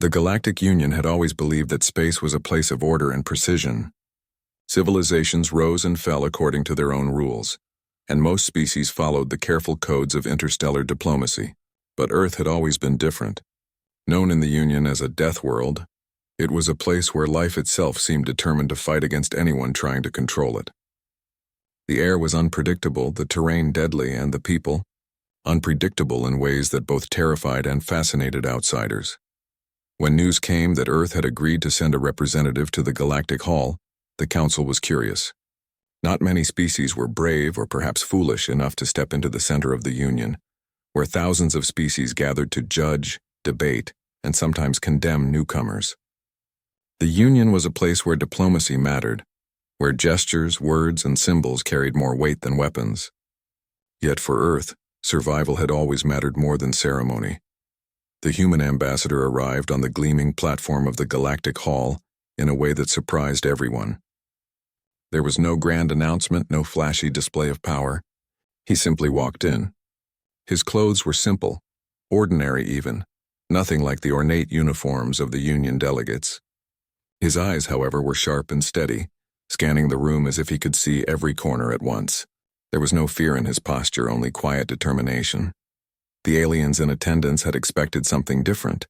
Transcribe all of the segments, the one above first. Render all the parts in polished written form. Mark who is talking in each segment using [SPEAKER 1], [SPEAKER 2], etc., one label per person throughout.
[SPEAKER 1] The Galactic Union had always believed that space was a place of order and precision. Civilizations rose and fell according to their own rules, and most species followed the careful codes of interstellar diplomacy. But Earth had always been different. Known in the Union as a death world, it was a place where life itself seemed determined to fight against anyone trying to control it. The air was unpredictable, the terrain deadly, and the people unpredictable in ways that both terrified and fascinated outsiders. When news came that Earth had agreed to send a representative to the Galactic Hall, the Council was curious. Not many species were brave or perhaps foolish enough to step into the center of the Union, where thousands of species gathered to judge, debate, and sometimes condemn newcomers. The Union was a place where diplomacy mattered, where gestures, words, and symbols carried more weight than weapons. Yet for Earth, survival had always mattered more than ceremony. The human ambassador arrived on the gleaming platform of the Galactic Hall in a way that surprised everyone. There was no grand announcement, no flashy display of power. He simply walked in. His clothes were simple, ordinary even, nothing like the ornate uniforms of the Union delegates. His eyes, however, were sharp and steady, scanning the room as if he could see every corner at once. There was no fear in his posture, only quiet determination. The aliens in attendance had expected something different.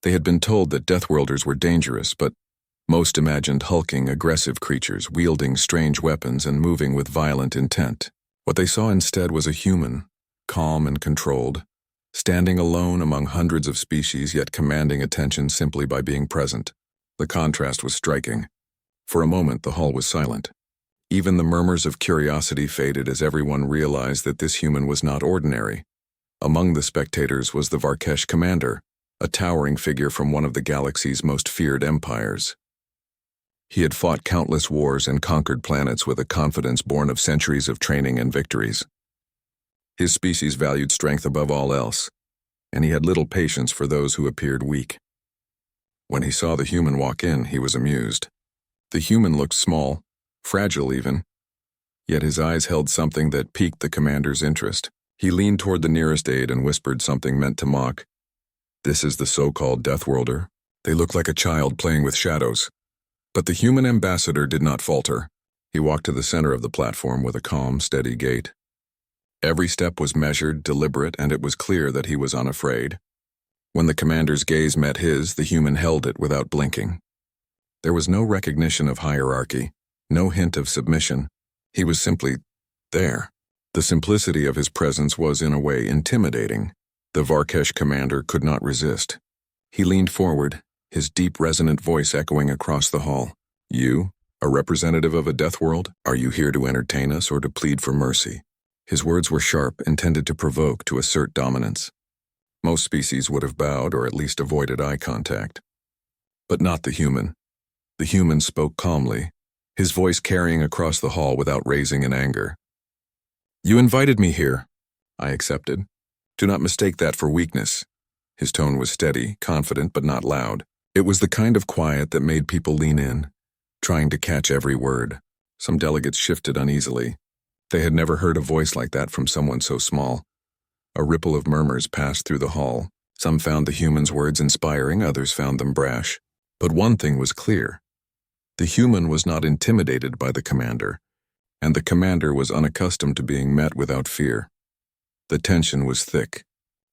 [SPEAKER 1] They had been told that Deathworlders were dangerous, but most imagined hulking, aggressive creatures, wielding strange weapons and moving with violent intent. What they saw instead was a human, calm and controlled, standing alone among hundreds of species yet commanding attention simply by being present. The contrast was striking. For a moment, the hall was silent. Even the murmurs of curiosity faded as everyone realized that this human was not ordinary. Among the spectators was the Varkesh commander, a towering figure from one of the galaxy's most feared empires. He had fought countless wars and conquered planets with a confidence born of centuries of training and victories. His species valued strength above all else, and he had little patience for those who appeared weak. When he saw the human walk in, he was amused. The human looked small, fragile even, yet his eyes held something that piqued the commander's interest. He leaned toward the nearest aide and whispered something meant to mock. "This is the so-called Deathworlder. They look like a child playing with shadows." But the human ambassador did not falter. He walked to the center of the platform with a calm, steady gait. Every step was measured, deliberate, and it was clear that he was unafraid. When the commander's gaze met his, the human held it without blinking. There was no recognition of hierarchy, no hint of submission. He was simply there. The simplicity of his presence was, in a way, intimidating. The Varkesh commander could not resist. He leaned forward, his deep, resonant voice echoing across the hall. "You, a representative of a death world? Are you here to entertain us or to plead for mercy?" His words were sharp, intended to provoke, to assert dominance. Most species would have bowed or at least avoided eye contact. But not the human. The human spoke calmly, his voice carrying across the hall without raising in anger. "You invited me here," I accepted. "Do not mistake that for weakness." His tone was steady, confident, but not loud. It was the kind of quiet that made people lean in, trying to catch every word. Some delegates shifted uneasily. They had never heard a voice like that from someone so small. A ripple of murmurs passed through the hall. Some found the human's words inspiring, others found them brash. But one thing was clear. The human was not intimidated by the commander, and the commander was unaccustomed to being met without fear. The tension was thick,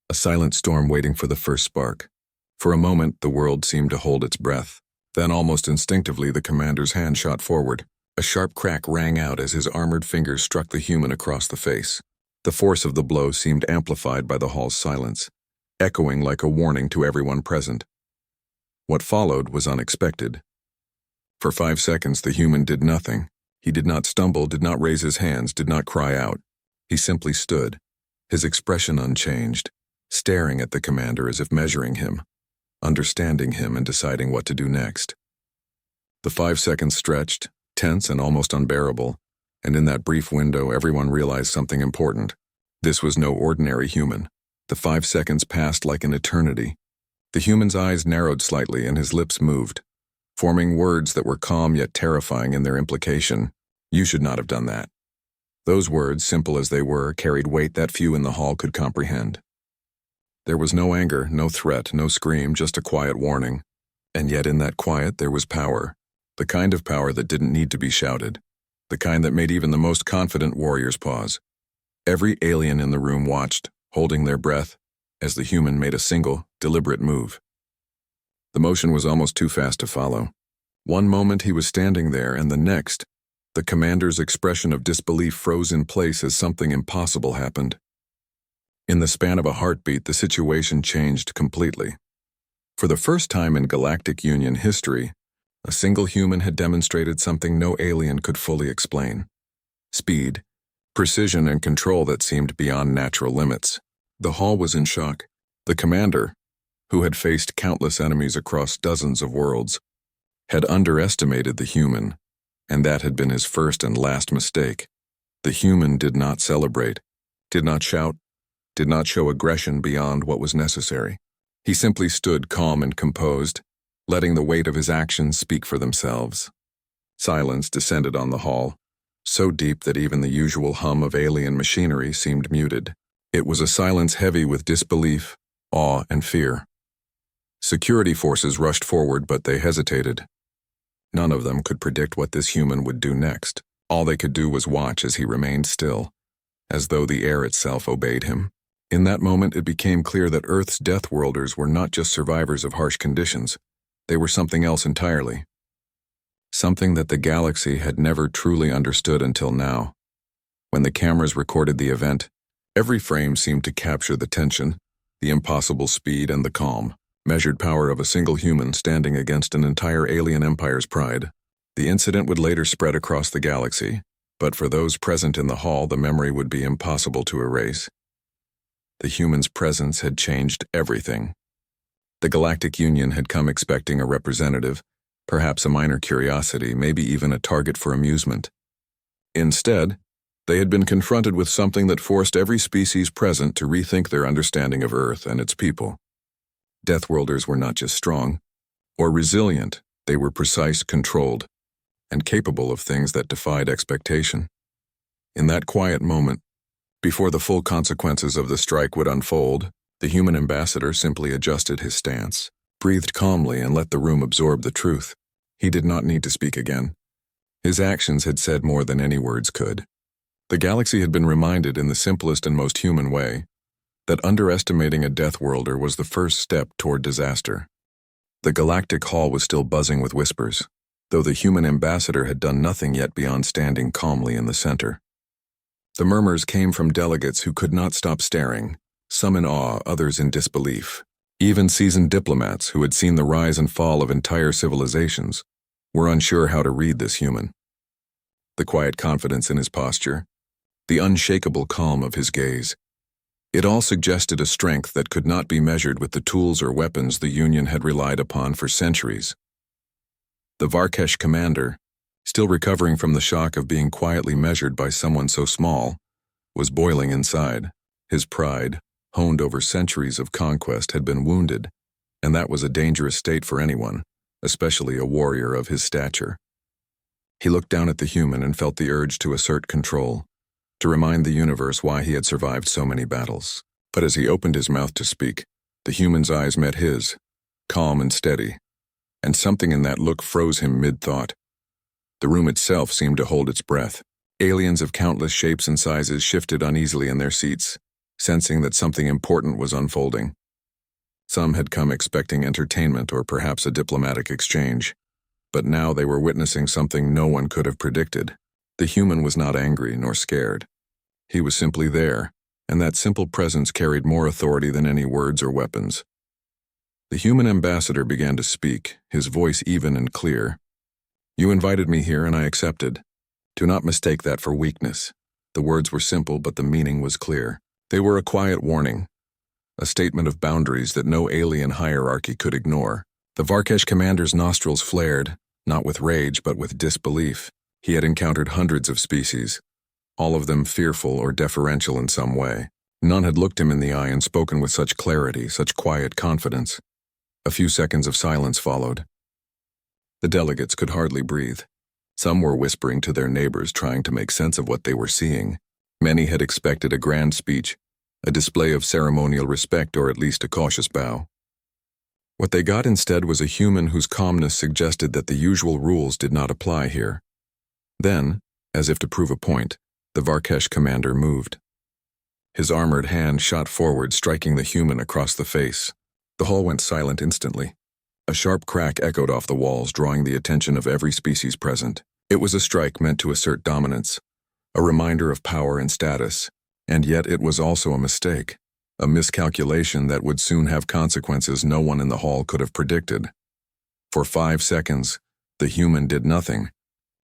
[SPEAKER 1] a silent storm waiting for the first spark. For a moment, the world seemed to hold its breath. Then, almost instinctively, the commander's hand shot forward. A sharp crack rang out as his armored fingers struck the human across the face. The force of the blow seemed amplified by the hall's silence, echoing like a warning to everyone present. What followed was unexpected. For 5 seconds, the human did nothing. He did not stumble, did not raise his hands, did not cry out. He simply stood, his expression unchanged, staring at the commander as if measuring him, understanding him and deciding what to do next. The 5 seconds stretched, tense and almost unbearable, and in that brief window everyone realized something important. This was no ordinary human. The 5 seconds passed like an eternity. The human's eyes narrowed slightly and his lips moved, forming words that were calm yet terrifying in their implication. "You should not have done that." Those words, simple as they were, carried weight that few in the hall could comprehend. There was no anger, no threat, no scream, just a quiet warning. And yet in that quiet there was power. The kind of power that didn't need to be shouted. The kind that made even the most confident warriors pause. Every alien in the room watched, holding their breath, as the human made a single, deliberate move. The motion was almost too fast to follow. One moment he was standing there, and the next, the commander's expression of disbelief froze in place as something impossible happened. In the span of a heartbeat, the situation changed completely. For the first time in Galactic Union history, a single human had demonstrated something no alien could fully explain. Speed, precision, and control that seemed beyond natural limits. The hall was in shock. The commander, who had faced countless enemies across dozens of worlds, had underestimated the human, and that had been his first and last mistake. The human did not celebrate, did not shout, did not show aggression beyond what was necessary. He simply stood calm and composed, letting the weight of his actions speak for themselves. Silence descended on the hall, so deep that even the usual hum of alien machinery seemed muted. It was a silence heavy with disbelief, awe, and fear. Security forces rushed forward, but they hesitated. None of them could predict what this human would do next. All they could do was watch as he remained still, as though the air itself obeyed him. In that moment, it became clear that Earth's Deathworlders were not just survivors of harsh conditions. They were something else entirely. Something that the galaxy had never truly understood until now. When the cameras recorded the event, every frame seemed to capture the tension, the impossible speed, and the calm, measured power of a single human standing against an entire alien empire's pride. The incident would later spread across the galaxy, but for those present in the hall, the memory would be impossible to erase. The human's presence had changed everything. The Galactic Union had come expecting a representative, perhaps a minor curiosity, maybe even a target for amusement. Instead, they had been confronted with something that forced every species present to rethink their understanding of Earth and its people. Deathworlders were not just strong or resilient, they were precise, controlled, and capable of things that defied expectation. In that quiet moment, before the full consequences of the strike would unfold, the human ambassador simply adjusted his stance, breathed calmly, and let the room absorb the truth. He did not need to speak again. His actions had said more than any words could. The galaxy had been reminded in the simplest and most human way that underestimating a Deathworlder was the first step toward disaster. The galactic hall was still buzzing with whispers, though the human ambassador had done nothing yet beyond standing calmly in the center. The murmurs came from delegates who could not stop staring, some in awe, others in disbelief. Even seasoned diplomats who had seen the rise and fall of entire civilizations were unsure how to read this human. The quiet confidence in his posture, the unshakable calm of his gaze, it all suggested a strength that could not be measured with the tools or weapons the Union had relied upon for centuries. The Varkesh commander, still recovering from the shock of being quietly measured by someone so small, was boiling inside. His pride, honed over centuries of conquest, had been wounded, and that was a dangerous state for anyone, especially a warrior of his stature. He looked down at the human and felt the urge to assert control, to remind the universe why he had survived so many battles. But as he opened his mouth to speak, the human's eyes met his, calm and steady, and something in that look froze him mid-thought. The room itself seemed to hold its breath. Aliens of countless shapes and sizes shifted uneasily in their seats, sensing that something important was unfolding. Some had come expecting entertainment or perhaps a diplomatic exchange, but now they were witnessing something no one could have predicted. The human was not angry nor scared. He was simply there, and that simple presence carried more authority than any words or weapons. The human ambassador began to speak, his voice even and clear. "You invited me here and I accepted. Do not mistake that for weakness." The words were simple, but the meaning was clear. They were a quiet warning, a statement of boundaries that no alien hierarchy could ignore. The Varkesh commander's nostrils flared, not with rage but with disbelief. He had encountered hundreds of species, all of them fearful or deferential in some way. None had looked him in the eye and spoken with such clarity, such quiet confidence. A few seconds of silence followed. The delegates could hardly breathe. Some were whispering to their neighbors, trying to make sense of what they were seeing. Many had expected a grand speech, a display of ceremonial respect or at least a cautious bow. What they got instead was a human whose calmness suggested that the usual rules did not apply here. Then, as if to prove a point, the Varkesh commander moved. His armored hand shot forward, striking the human across the face. The hall went silent instantly. A sharp crack echoed off the walls, drawing the attention of every species present. It was a strike meant to assert dominance, a reminder of power and status, and yet it was also a mistake, a miscalculation that would soon have consequences no one in the hall could have predicted. For 5 seconds, the human did nothing.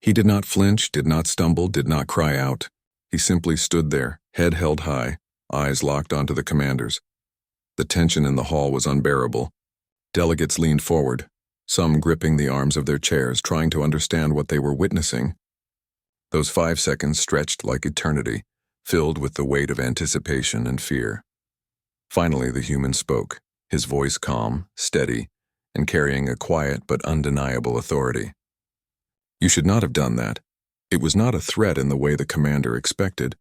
[SPEAKER 1] He did not flinch, did not stumble, did not cry out. He simply stood there, head held high, eyes locked onto the commanders. The tension in the hall was unbearable. Delegates leaned forward, some gripping the arms of their chairs, trying to understand what they were witnessing. Those 5 seconds stretched like eternity, filled with the weight of anticipation and fear. Finally, the human spoke, his voice calm, steady, and carrying a quiet but undeniable authority. "You should not have done that." It was not a threat in the way the commander expected.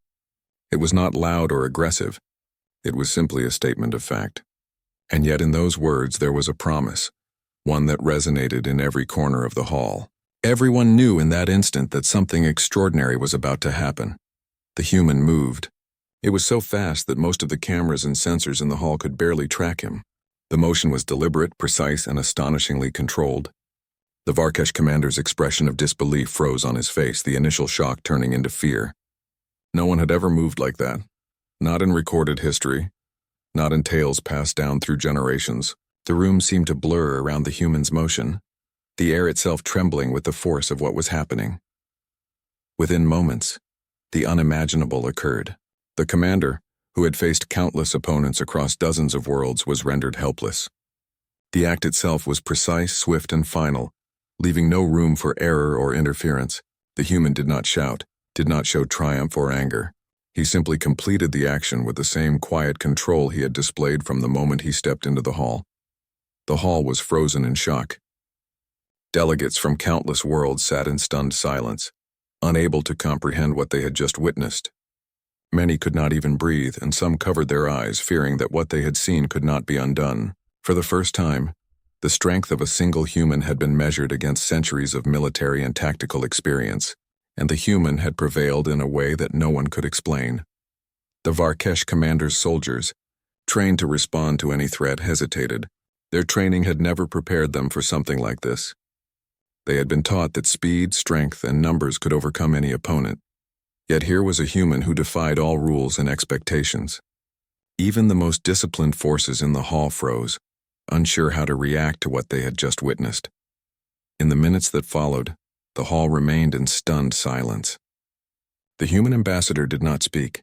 [SPEAKER 1] It was not loud or aggressive. It was simply a statement of fact. And yet in those words there was a promise, one that resonated in every corner of the hall. Everyone knew in that instant that something extraordinary was about to happen. The human moved. It was so fast that most of the cameras and sensors in the hall could barely track him. The motion was deliberate, precise, and astonishingly controlled. The Varkesh commander's expression of disbelief froze on his face, the initial shock turning into fear. No one had ever moved like that. Not in recorded history. Not in tales passed down through generations. The room seemed to blur around the human's motion, the air itself trembling with the force of what was happening. Within moments, the unimaginable occurred. The commander, who had faced countless opponents across dozens of worlds, was rendered helpless. The act itself was precise, swift, and final, leaving no room for error or interference. The human did not shout, did not show triumph or anger. He simply completed the action with the same quiet control he had displayed from the moment he stepped into the hall. The hall was frozen in shock. Delegates from countless worlds sat in stunned silence, unable to comprehend what they had just witnessed. Many could not even breathe, and some covered their eyes, fearing that what they had seen could not be undone. For the first time, the strength of a single human had been measured against centuries of military and tactical experience, and the human had prevailed in a way that no one could explain. The Varkesh commander's soldiers, trained to respond to any threat, hesitated. Their training had never prepared them for something like this. They had been taught that speed, strength, and numbers could overcome any opponent. Yet here was a human who defied all rules and expectations. Even the most disciplined forces in the hall froze, unsure how to react to what they had just witnessed. In the minutes that followed, the hall remained in stunned silence. The human ambassador did not speak,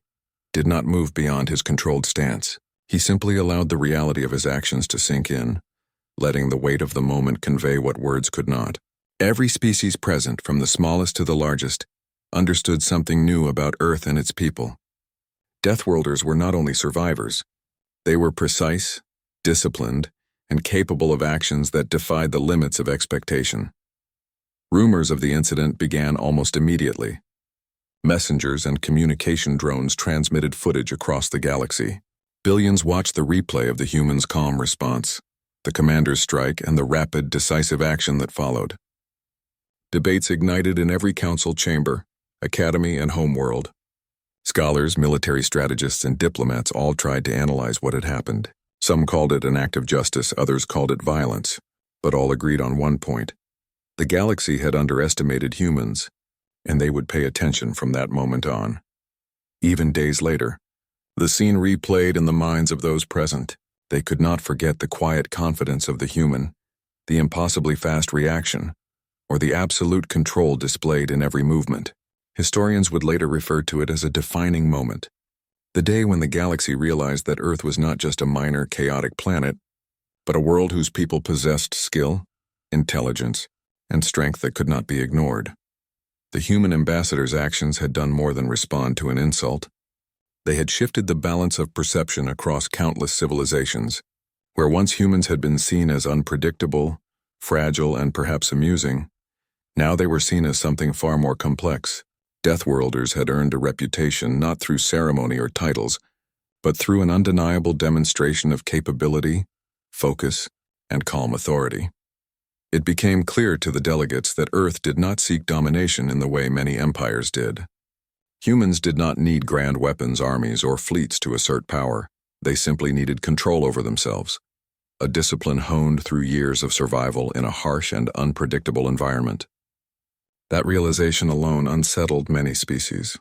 [SPEAKER 1] did not move beyond his controlled stance. He simply allowed the reality of his actions to sink in, letting the weight of the moment convey what words could not. Every species present, from the smallest to the largest, understood something new about Earth and its people. Deathworlders were not only survivors, they were precise, disciplined, and capable of actions that defied the limits of expectation. Rumors of the incident began almost immediately. Messengers and communication drones transmitted footage across the galaxy. Billions watched the replay of the human's calm response, the commander's strike, and the rapid, decisive action that followed. Debates ignited in every council chamber, academy, and homeworld. Scholars, military strategists, and diplomats all tried to analyze what had happened. Some called it an act of justice, others called it violence, but all agreed on one point. The galaxy had underestimated humans, and they would pay attention from that moment on. Even days later, the scene replayed in the minds of those present. They could not forget the quiet confidence of the human, the impossibly fast reaction, or the absolute control displayed in every movement. Historians would later refer to it as a defining moment, the day when the galaxy realized that Earth was not just a minor, chaotic planet, but a world whose people possessed skill, intelligence, and strength that could not be ignored. The human ambassador's actions had done more than respond to an insult. They had shifted the balance of perception across countless civilizations. Where once humans had been seen as unpredictable, fragile, and perhaps amusing, now they were seen as something far more complex. Deathworlders had earned a reputation not through ceremony or titles, but through an undeniable demonstration of capability, focus, and calm authority. It became clear to the delegates that Earth did not seek domination in the way many empires did. Humans did not need grand weapons, armies, or fleets to assert power. They simply needed control over themselves, a discipline honed through years of survival in a harsh and unpredictable environment. That realization alone unsettled many species.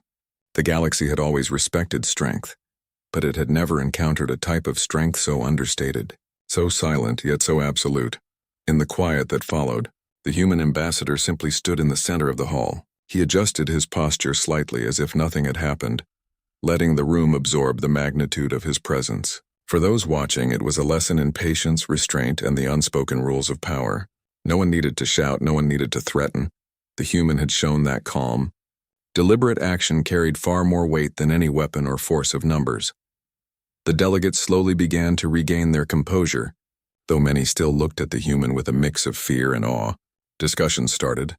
[SPEAKER 1] The galaxy had always respected strength, but it had never encountered a type of strength so understated, so silent yet so absolute. In the quiet that followed, the human ambassador simply stood in the center of the hall. He adjusted his posture slightly as if nothing had happened, letting the room absorb the magnitude of his presence. For those watching, it was a lesson in patience, restraint, and the unspoken rules of power. No one needed to shout, no one needed to threaten. The human had shown that calm, deliberate action carried far more weight than any weapon or force of numbers. The delegates slowly began to regain their composure, though many still looked at the human with a mix of fear and awe. Discussions started,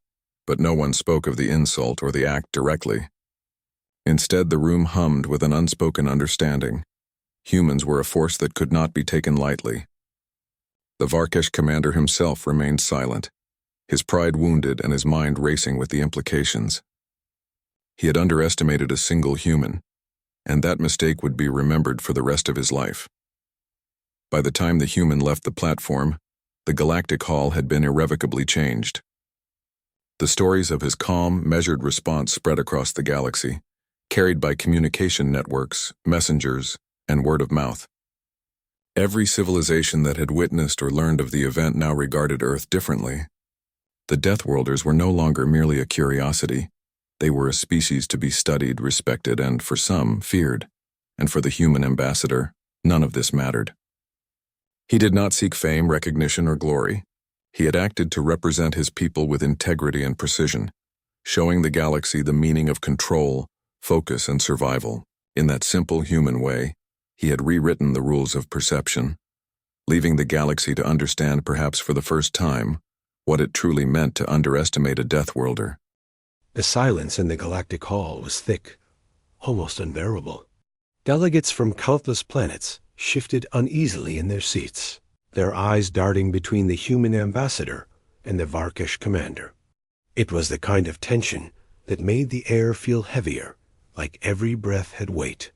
[SPEAKER 1] but no one spoke of the insult or the act directly. Instead, the room hummed with an unspoken understanding. Humans were a force that could not be taken lightly. The Varkesh commander himself remained silent, his pride wounded and his mind racing with the implications. He had underestimated a single human, and that mistake would be remembered for the rest of his life. By the time the human left the platform, the galactic hall had been irrevocably changed. The stories of his calm, measured response spread across the galaxy, carried by communication networks, messengers, and word of mouth. Every civilization that had witnessed or learned of the event now regarded Earth differently. The Deathworlders were no longer merely a curiosity. They were a species to be studied, respected, and, for some, feared. And for the human ambassador, none of this mattered. He did not seek fame, recognition, or glory. He had acted to represent his people with integrity and precision, showing the galaxy the meaning of control, focus, and survival. In that simple human way, he had rewritten the rules of perception, leaving the galaxy to understand, perhaps for the first time, what it truly meant to underestimate a Deathworlder.
[SPEAKER 2] The silence in the galactic hall was thick, almost unbearable. Delegates from countless planets shifted uneasily in their seats, their eyes darting between the human ambassador and the Varkesh commander. It was the kind of tension that made the air feel heavier, like every breath had weight.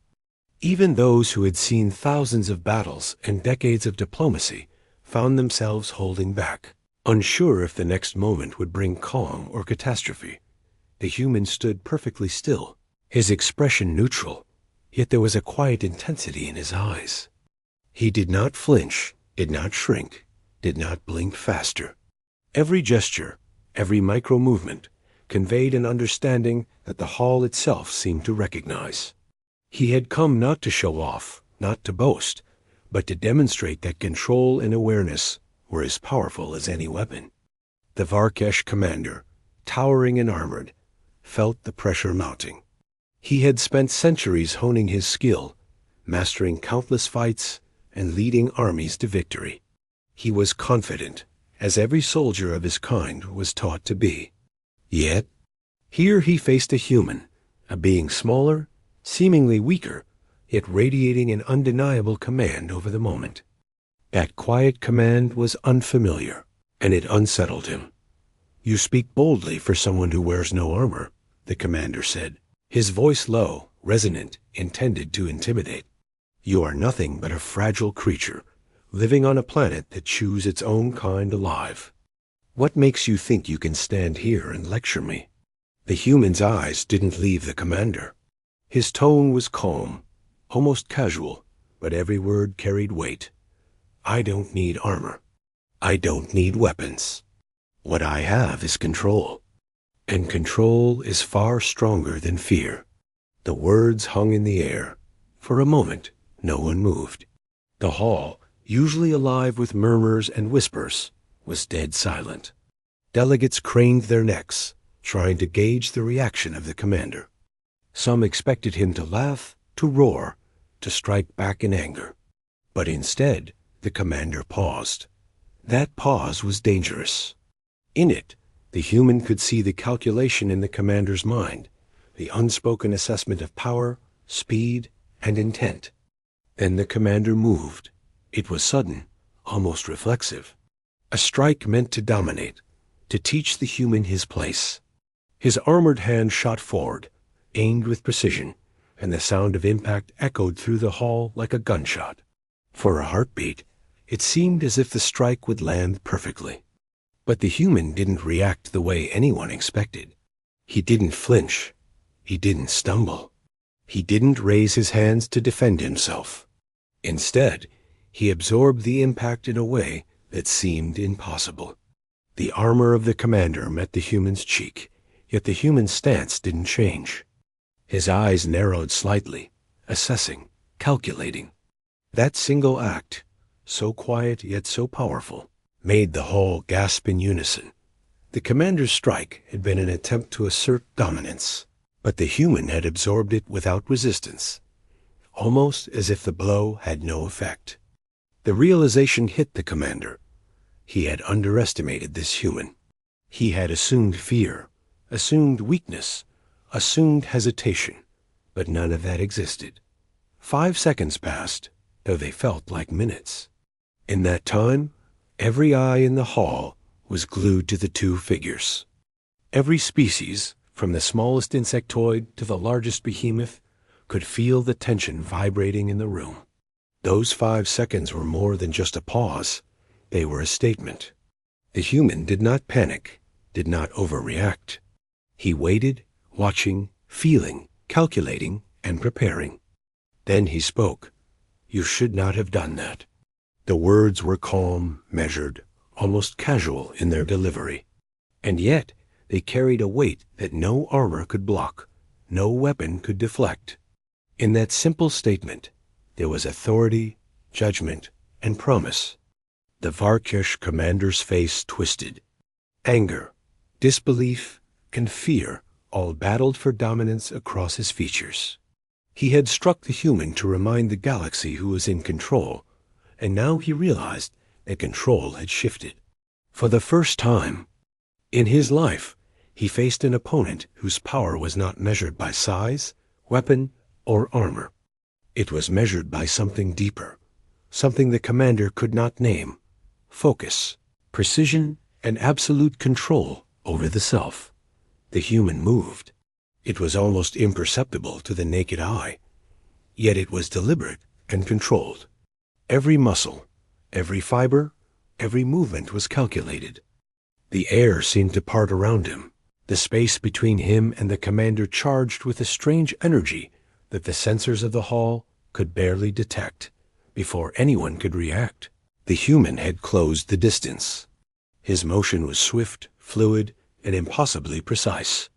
[SPEAKER 2] Even those who had seen thousands of battles and decades of diplomacy found themselves holding back, unsure if the next moment would bring calm or catastrophe. The human stood perfectly still, his expression neutral, yet there was a quiet intensity in his eyes. He did not flinch, did not shrink, did not blink faster. Every gesture, every micro-movement, conveyed an understanding that the hall itself seemed to recognize. He had come not to show off, not to boast, but to demonstrate that control and awareness were as powerful as any weapon. The Varkesh commander, towering and armored, felt the pressure mounting. He had spent centuries honing his skill, mastering countless fights and leading armies to victory. He was confident, as every soldier of his kind was taught to be. Yet, here he faced a human, a being smaller, seemingly weaker, yet radiating an undeniable command over the moment. That quiet command was unfamiliar, and it unsettled him. "You speak boldly for someone who wears no armor," the commander said, his voice low, resonant, intended to intimidate. "You are nothing but a fragile creature, living on a planet that chews its own kind alive. What makes you think you can stand here and lecture me?" The human's eyes didn't leave the commander. His tone was calm, almost casual, but every word carried weight. "I don't need armor. I don't need weapons. What I have is control. And control is far stronger than fear." The words hung in the air. For a moment, no one moved. The hall, usually alive with murmurs and whispers, was dead silent. Delegates craned their necks, trying to gauge the reaction of the commander. Some expected him to laugh, to roar, to strike back in anger. But instead, the commander paused. That pause was dangerous. In it, the human could see the calculation in the commander's mind, the unspoken assessment of power, speed, and intent. Then the commander moved. It was sudden, almost reflexive. A strike meant to dominate, to teach the human his place. His armored hand shot forward, aimed with precision, and the sound of impact echoed through the hall like a gunshot. For a heartbeat, it seemed as if the strike would land perfectly. But the human didn't react the way anyone expected. He didn't flinch. He didn't stumble. He didn't raise his hands to defend himself. Instead, he absorbed the impact in a way that seemed impossible. The armor of the commander met the human's cheek, yet the human's stance didn't change. His eyes narrowed slightly, assessing, calculating. That single act, so quiet yet so powerful, made the hall gasp in unison. The commander's strike had been an attempt to assert dominance, but the human had absorbed it without resistance, almost as if the blow had no effect. The realization hit the commander. He had underestimated this human. He had assumed fear, assumed weakness, assumed hesitation, but none of that existed. 5 seconds passed, though they felt like minutes. In that time, every eye in the hall was glued to the two figures. Every species, from the smallest insectoid to the largest behemoth, could feel the tension vibrating in the room. Those 5 seconds were more than just a pause. They were a statement. The human did not panic, did not overreact. He waited, watching, feeling, calculating, and preparing. Then he spoke. "You should not have done that." The words were calm, measured, almost casual in their delivery. And yet they carried a weight that no armor could block, no weapon could deflect. In that simple statement, there was authority, judgment, and promise. The Varkesh commander's face twisted. Anger, disbelief, and fear all battled for dominance across his features. He had struck the human to remind the galaxy who was in control, and now he realized that control had shifted. For the first time in his life, he faced an opponent whose power was not measured by size, weapon, or armor. It was measured by something deeper, something the commander could not name: focus, precision, and absolute control over the self. The human moved. It was almost imperceptible to the naked eye, yet it was deliberate and controlled. Every muscle, every fiber, every movement was calculated. The air seemed to part around him, the space between him and the commander charged with a strange energy that the sensors of the hall could barely detect. Before anyone could react, the human had closed the distance. His motion was swift, fluid, and impossibly precise.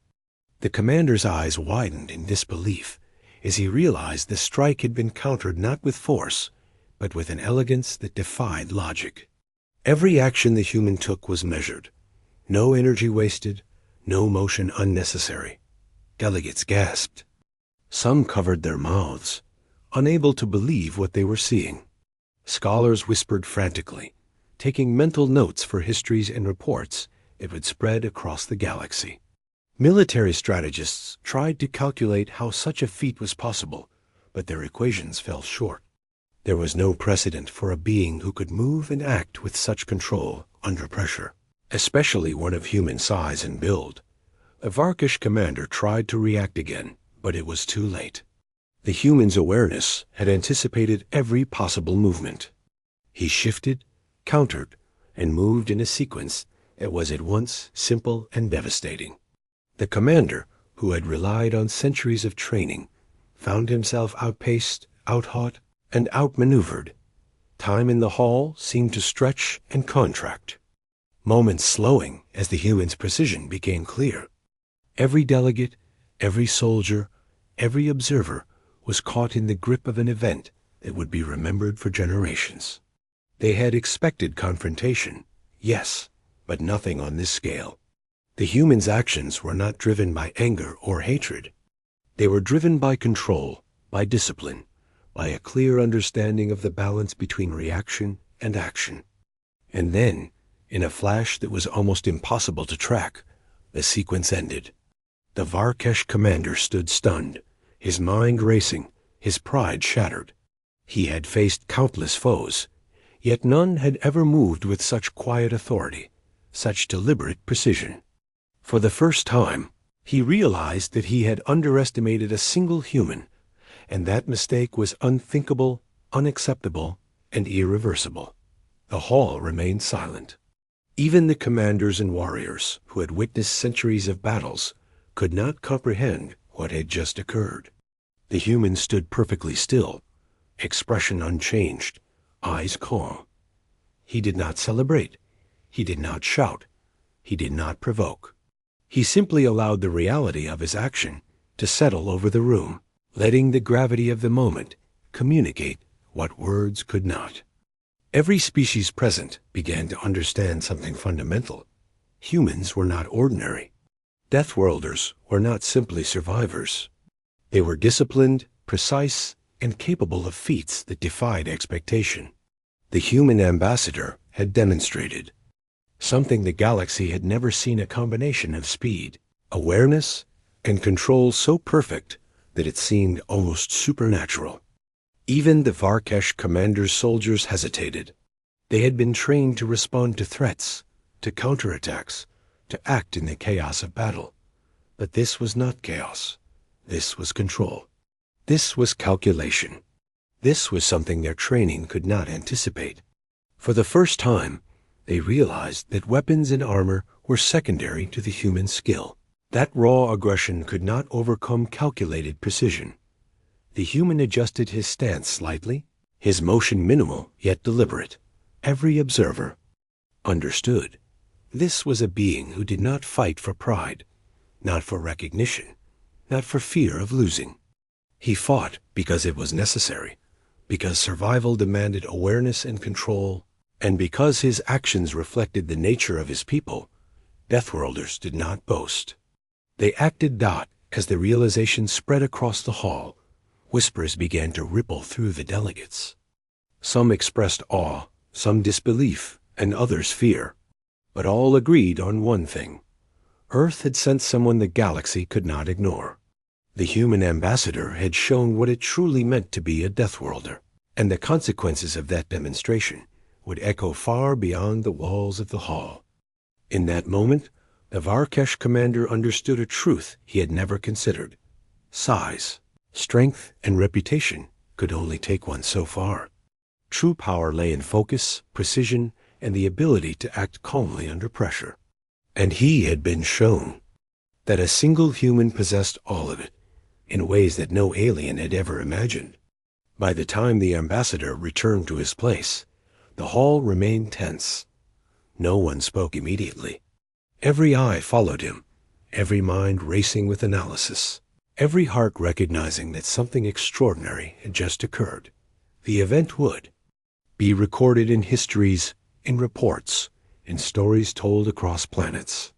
[SPEAKER 2] The commander's eyes widened in disbelief as he realized the strike had been countered not with force, but with an elegance that defied logic. Every action the human took was measured. No energy wasted, no motion unnecessary. Delegates gasped. Some covered their mouths, unable to believe what they were seeing. Scholars whispered frantically, taking mental notes for histories and reports that would spread across the galaxy. Military strategists tried to calculate how such a feat was possible, but their equations fell short. There was no precedent for a being who could move and act with such control under pressure, especially one of human size and build. The Varkesh commander tried to react again, but it was too late. The human's awareness had anticipated every possible movement. He shifted, countered, and moved in a sequence that was at once simple and devastating. The commander, who had relied on centuries of training, found himself outpaced, outhought, and outmaneuvered. Time in the hall seemed to stretch and contract, moments slowing as the human's precision became clear. Every delegate, every soldier, every observer was caught in the grip of an event that would be remembered for generations. They had expected confrontation, yes, but nothing on this scale. The human's actions were not driven by anger or hatred. They were driven by control, by discipline, by a clear understanding of the balance between reaction and action. And then, in a flash that was almost impossible to track, the sequence ended. The Varkesh commander stood stunned, his mind racing, his pride shattered. He had faced countless foes, yet none had ever moved with such quiet authority, such deliberate precision. For the first time, he realized that he had underestimated a single human, and that mistake was unthinkable, unacceptable, and irreversible. The hall remained silent. Even the commanders and warriors who had witnessed centuries of battles could not comprehend what had just occurred. The human stood perfectly still, expression unchanged, eyes calm. He did not celebrate. He did not shout. He did not provoke. He simply allowed the reality of his action to settle over the room, letting the gravity of the moment communicate what words could not. Every species present began to understand something fundamental. Humans were not ordinary. Deathworlders were not simply survivors. They were disciplined, precise, and capable of feats that defied expectation. The human ambassador had demonstrated something the galaxy had never seen: a combination of speed, awareness, and control so perfect that it seemed almost supernatural. Even the Varkesh commander's soldiers hesitated. They had been trained to respond to threats, to counterattacks, to act in the chaos of battle. But this was not chaos. This was control. This was calculation. This was something their training could not anticipate. For the first time, they realized that weapons and armor were secondary to the human skill. That raw aggression could not overcome calculated precision. The human adjusted his stance slightly, his motion minimal yet deliberate. Every observer understood. This was a being who did not fight for pride, not for recognition, not for fear of losing. He fought because it was necessary, because survival demanded awareness and control, and because his actions reflected the nature of his people. Deathworlders did not boast. They acted not as the realization spread across the hall. Whispers began to ripple through the delegates. Some expressed awe, some disbelief, and others fear. But all agreed on one thing. Earth had sent someone the galaxy could not ignore. The human ambassador had shown what it truly meant to be a Deathworlder, and the consequences of that demonstration would echo far beyond the walls of the hall. In that moment, the Varkesh commander understood a truth he had never considered. Size, strength, and reputation could only take one so far. True power lay in focus, precision, and the ability to act calmly under pressure. And he had been shown that a single human possessed all of it, in ways that no alien had ever imagined. By the time the ambassador returned to his place, the hall remained tense. No one spoke immediately. Every eye followed him, every mind racing with analysis, every heart recognizing that something extraordinary had just occurred. The event would be recorded in histories, in reports, in stories told across planets.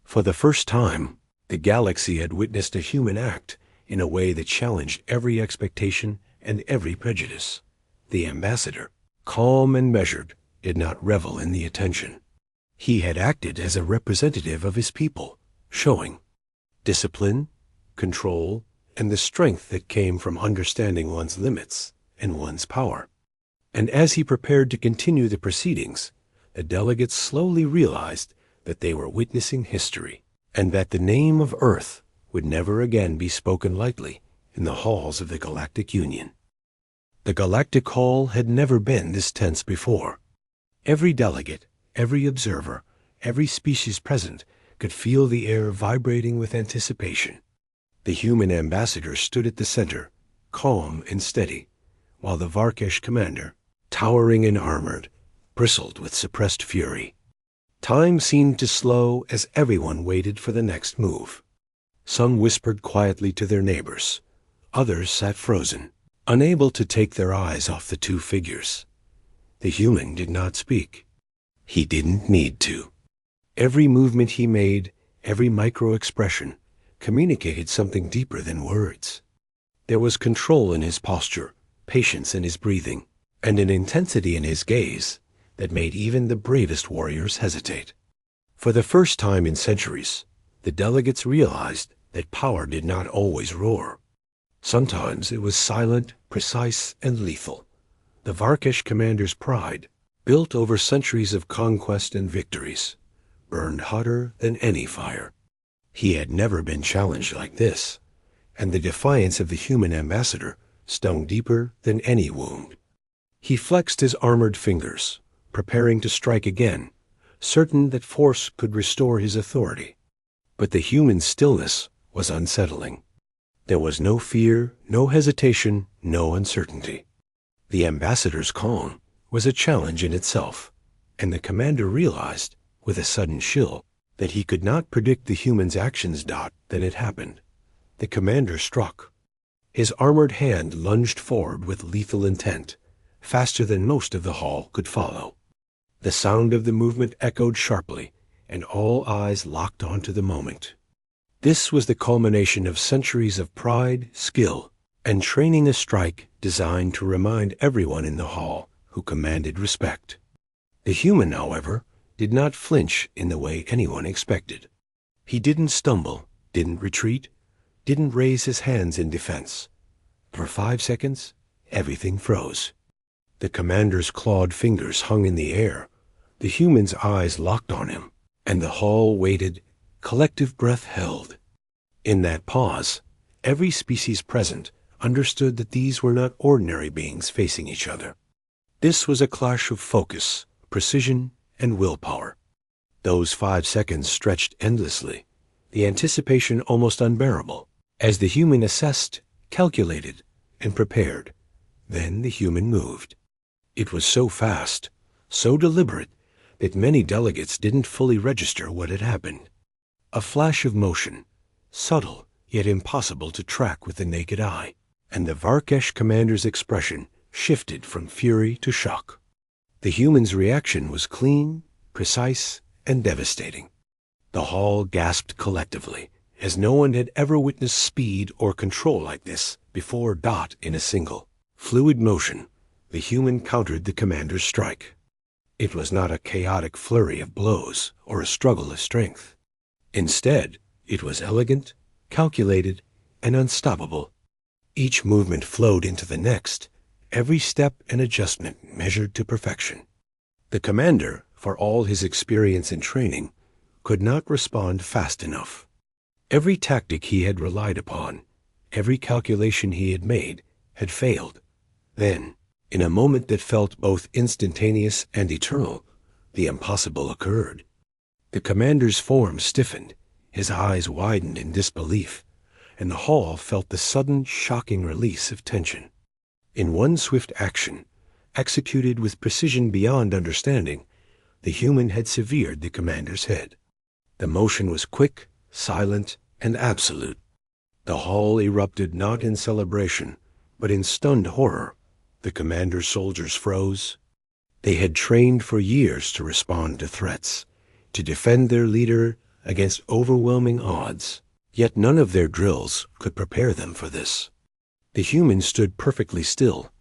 [SPEAKER 2] For the first time, the galaxy had witnessed a human act in a way that challenged every expectation and every prejudice. The ambassador, calm and measured, did not revel in the attention. He had acted as a representative of his people, showing discipline, control, and the strength that came from understanding one's limits and one's power. And as he prepared to continue the proceedings, the delegates slowly realized that they were witnessing history, and that the name of Earth would never again be spoken lightly in the halls of the Galactic Union. The Galactic Hall had never been this tense before. Every delegate, every observer, every species present could feel the air vibrating with anticipation. The human ambassador stood at the center, calm and steady, while the Varkesh commander, towering and armored, bristled with suppressed fury. Time seemed to slow as everyone waited for the next move. Some whispered quietly to their neighbors. Others sat frozen, unable to take their eyes off the two figures. The human did not speak. He didn't need to. Every movement he made, every micro-expression, communicated something deeper than words. There was control in his posture, patience in his breathing, and an intensity in his gaze that made even the bravest warriors hesitate. For the first time in centuries, the delegates realized that power did not always roar. Sometimes it was silent, precise, and lethal. The Varkesh commander's pride, built over centuries of conquest and victories, burned hotter than any fire. He had never been challenged like this, and the defiance of the human ambassador stung deeper than any wound. He flexed his armored fingers, preparing to strike again, certain that force could restore his authority. But the human stillness was unsettling. There was no fear, no hesitation, no uncertainty. The ambassador's calm was a challenge in itself, and the commander realized, with a sudden chill, that he could not predict the human's actions. Then it happened. The commander struck. His armored hand lunged forward with lethal intent, faster than most of the hall could follow. The sound of the movement echoed sharply, and all eyes locked onto the moment. This was the culmination of centuries of pride, skill, and training, a strike designed to remind everyone in the hall who commanded respect. The human, however, did not flinch in the way anyone expected. He didn't stumble, didn't retreat, didn't raise his hands in defense. For 5 seconds, everything froze. The commander's clawed fingers hung in the air. The human's eyes locked on him, and the hall waited, collective breath held. In that pause, every species present understood that these were not ordinary beings facing each other. This was a clash of focus, precision, and willpower. Those 5 seconds stretched endlessly, the anticipation almost unbearable, as the human assessed, calculated, and prepared. Then the human moved. It was so fast, so deliberate, that many delegates didn't fully register what had happened. A flash of motion, subtle yet impossible to track with the naked eye, and the Varkesh commander's expression shifted from fury to shock. The human's reaction was clean, precise, and devastating. The hall gasped collectively, as no one had ever witnessed speed or control like this before. In a single, fluid motion, the human countered the commander's strike. It was not a chaotic flurry of blows or a struggle of strength. Instead, it was elegant, calculated, and unstoppable. Each movement flowed into the next, every step and adjustment measured to perfection. The commander, for all his experience and training, could not respond fast enough. Every tactic he had relied upon, every calculation he had made, had failed. Then, in a moment that felt both instantaneous and eternal, the impossible occurred. The commander's form stiffened, his eyes widened in disbelief, and the hall felt the sudden, shocking release of tension. In one swift action, executed with precision beyond understanding, the human had severed the commander's head. The motion was quick, silent, and absolute. The hall erupted not in celebration, but in stunned horror. The commander's soldiers froze. They had trained for years to respond to threats, to defend their leader against overwhelming odds, yet none of their drills could prepare them for this. The human stood perfectly still,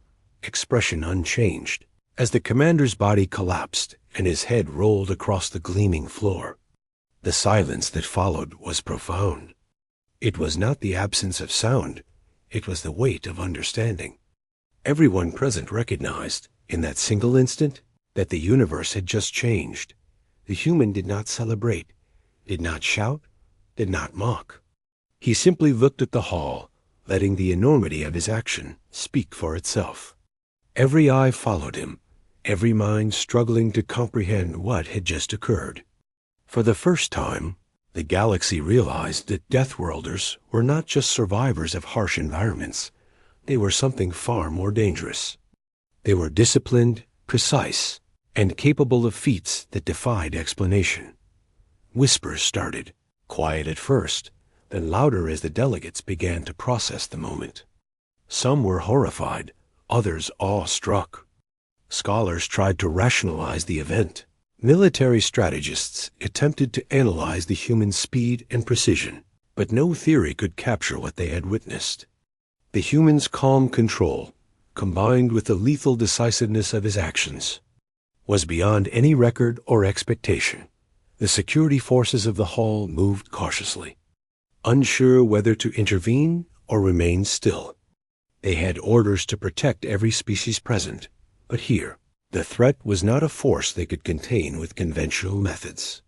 [SPEAKER 2] expression unchanged, as the commander's body collapsed and his head rolled across the gleaming floor. The silence that followed was profound. It was not the absence of sound, it was the weight of understanding. Everyone present recognized, in that single instant, that the universe had just changed. The human did not celebrate, did not shout, did not mock. He simply looked at the hall, letting the enormity of his action speak for itself. Every eye followed him, every mind struggling to comprehend what had just occurred. For the first time, the galaxy realized that Deathworlders were not just survivors of harsh environments. They were something far more dangerous. They were disciplined, precise, and capable of feats that defied explanation. Whispers started, quiet at first, then louder as the delegates began to process the moment. Some were horrified, others awe-struck. Scholars tried to rationalize the event. Military strategists attempted to analyze the human speed and precision, but no theory could capture what they had witnessed. The human's calm control, combined with the lethal decisiveness of his actions, was beyond any record or expectation. The security forces of the hall moved cautiously, unsure whether to intervene or remain still. They had orders to protect every species present, But here, the threat was not a force they could contain with conventional methods.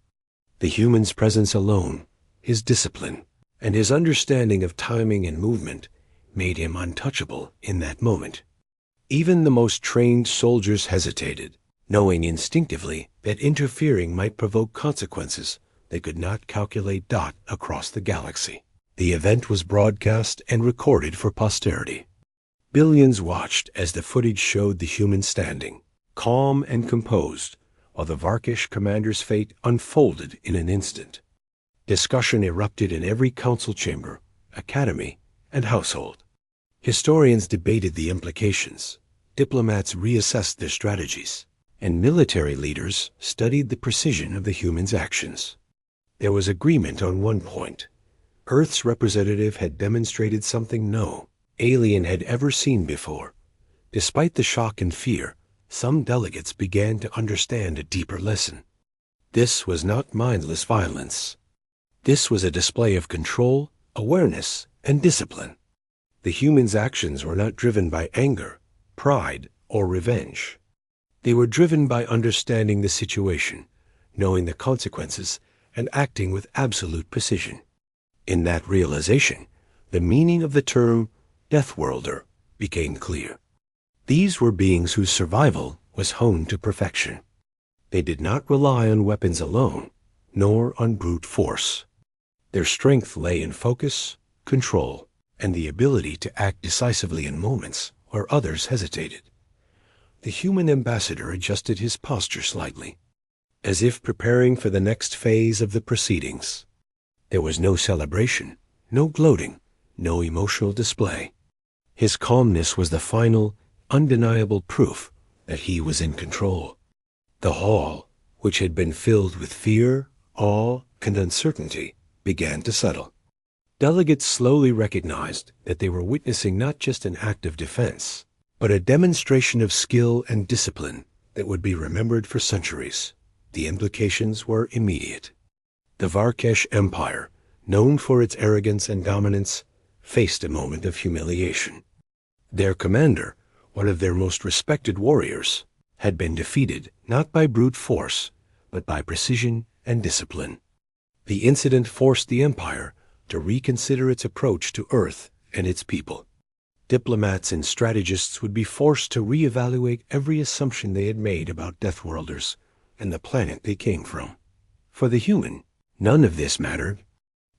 [SPEAKER 2] The human's presence alone, his discipline, and his understanding of timing and movement made him untouchable in that moment. Even the most trained soldiers hesitated, knowing instinctively that interfering might provoke consequences they could not calculate across the galaxy. The event was broadcast and recorded for posterity. Billions watched as the footage showed the human standing, calm and composed, while the Varkish commander's fate unfolded in an instant. Discussion erupted in every council chamber, academy, and household. Historians debated the implications, diplomats reassessed their strategies, and military leaders studied the precision of the human's actions. There was agreement on one point. Earth's representative had demonstrated something no alien had ever seen before. Despite the shock and fear, some delegates began to understand a deeper lesson. This was not mindless violence. This was a display of control, awareness, and discipline. The human's actions were not driven by anger, pride, or revenge. They were driven by understanding the situation, knowing the consequences, and acting with absolute precision. In that realization, the meaning of the term Deathworlder became clear. These were beings whose survival was honed to perfection. They did not rely on weapons alone, nor on brute force. Their strength lay in focus, control, and the ability to act decisively in moments where others hesitated. The human ambassador adjusted his posture slightly, as if preparing for the next phase of the proceedings. There was no celebration, no gloating, no emotional display. His calmness was the final, undeniable proof that he was in control. The hall, which had been filled with fear, awe, and uncertainty, began to settle. Delegates slowly recognized that they were witnessing not just an act of defense, but a demonstration of skill and discipline that would be remembered for centuries. The implications were immediate. The Varkesh Empire, known for its arrogance and dominance, faced a moment of humiliation. Their commander, one of their most respected warriors, had been defeated not by brute force, but by precision and discipline. The incident forced the empire to reconsider its approach to Earth and its people. Diplomats and strategists would be forced to reevaluate every assumption they had made about Deathworlders and the planet they came from. For the human, none of this mattered.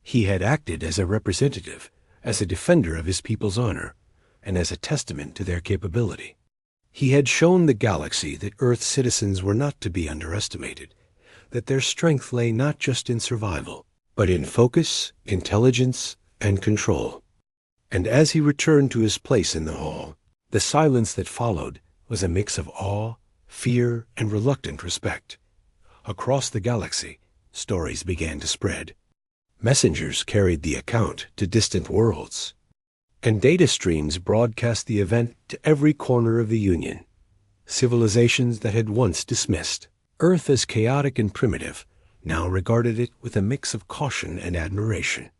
[SPEAKER 2] He had acted as a representative, as a defender of his people's honor, and as a testament to their capability. He had shown the galaxy that Earth's citizens were not to be underestimated, that their strength lay not just in survival, but in focus, intelligence, and control. And as he returned to his place in the hall, the silence that followed was a mix of awe, fear, and reluctant respect. Across the galaxy, stories began to spread. Messengers carried the account to distant worlds, and data streams broadcast the event to every corner of the Union. Civilizations that had once dismissed Earth as chaotic and primitive now regarded it with a mix of caution and admiration.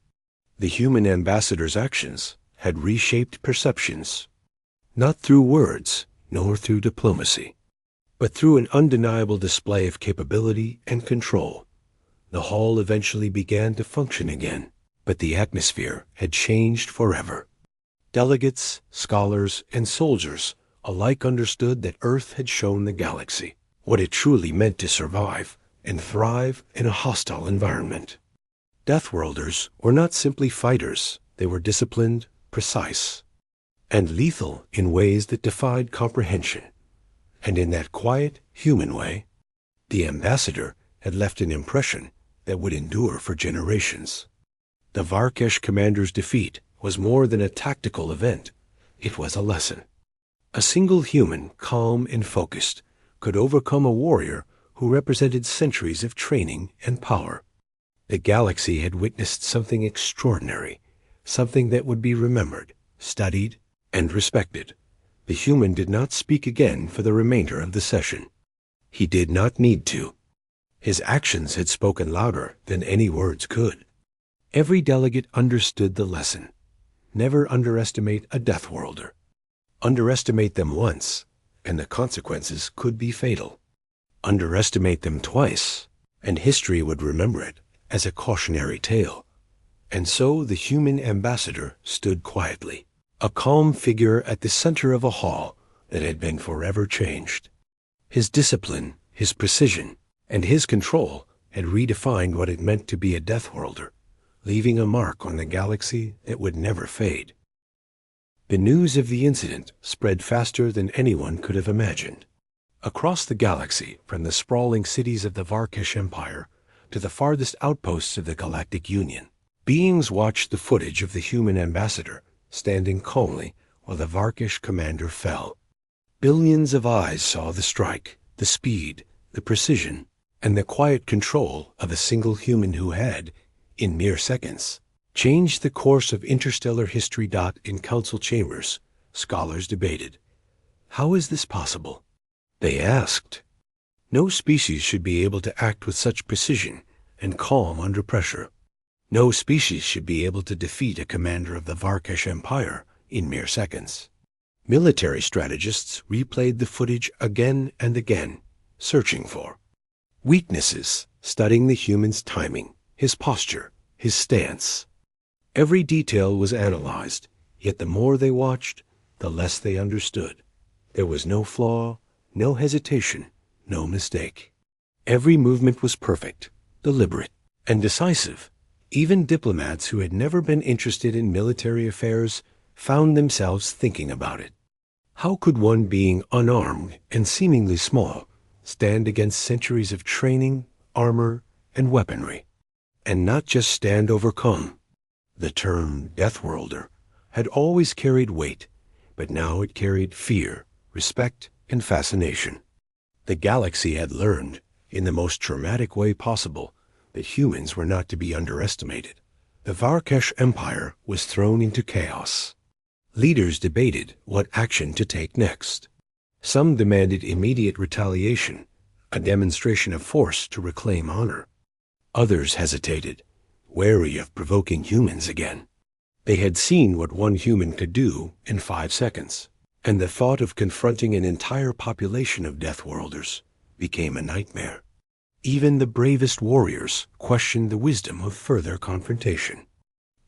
[SPEAKER 2] The human ambassador's actions had reshaped perceptions, not through words nor through diplomacy, but through an undeniable display of capability and control. The hall eventually began to function again, but the atmosphere had changed forever. Delegates, scholars, and soldiers alike understood that Earth had shown the galaxy what it truly meant to survive and thrive in a hostile environment. Deathworlders were not simply fighters. They were disciplined, precise, and lethal in ways that defied comprehension. And in that quiet, human way, the ambassador had left an impression that would endure for generations. The Varkesh commander's defeat was more than a tactical event. It was a lesson. A single human, calm and focused, could overcome a warrior who represented centuries of training and power. The galaxy had witnessed something extraordinary, something that would be remembered, studied, and respected. The human did not speak again for the remainder of the session. He did not need to. His actions had spoken louder than any words could. Every delegate understood the lesson. Never underestimate a Deathworlder. Underestimate them once, and the consequences could be fatal. Underestimate them twice, and history would remember it as a cautionary tale. And so the human ambassador stood quietly, a calm figure at the center of a hall that had been forever changed. His discipline, his precision, and his control had redefined what it meant to be a Deathworlder, leaving a mark on the galaxy that would never fade. The news of the incident spread faster than anyone could have imagined. Across the galaxy, from the sprawling cities of the Varkish Empire to the farthest outposts of the Galactic Union, beings watched the footage of the human ambassador standing calmly while the Varkish commander fell. Billions of eyes saw the strike, the speed, the precision, and the quiet control of a single human who had, in mere seconds, changed the course of interstellar history. In council chambers, scholars debated. How is this possible? They asked. No species should be able to act with such precision and calm under pressure. No species should be able to defeat a commander of the Varkish Empire in mere seconds. Military strategists replayed the footage again and again, searching for weaknesses, studying the human's timing, his posture, his stance. Every detail was analyzed, yet the more they watched, the less they understood. There was no flaw, no hesitation, no mistake. Every movement was perfect, deliberate, and decisive. Even diplomats who had never been interested in military affairs found themselves thinking about it. How could one being unarmed and seemingly small stand against centuries of training, armor, and weaponry, and not just stand overcome? The term Deathworlder had always carried weight, but now it carried fear, respect, and fascination. The galaxy had learned, in the most traumatic way possible, that humans were not to be underestimated. The Varkish Empire was thrown into chaos. Leaders debated what action to take next. Some demanded immediate retaliation, a demonstration of force to reclaim honor. Others hesitated, wary of provoking humans again. They had seen what one human could do in 5 seconds, and the thought of confronting an entire population of Deathworlders became a nightmare. Even the bravest warriors questioned the wisdom of further confrontation.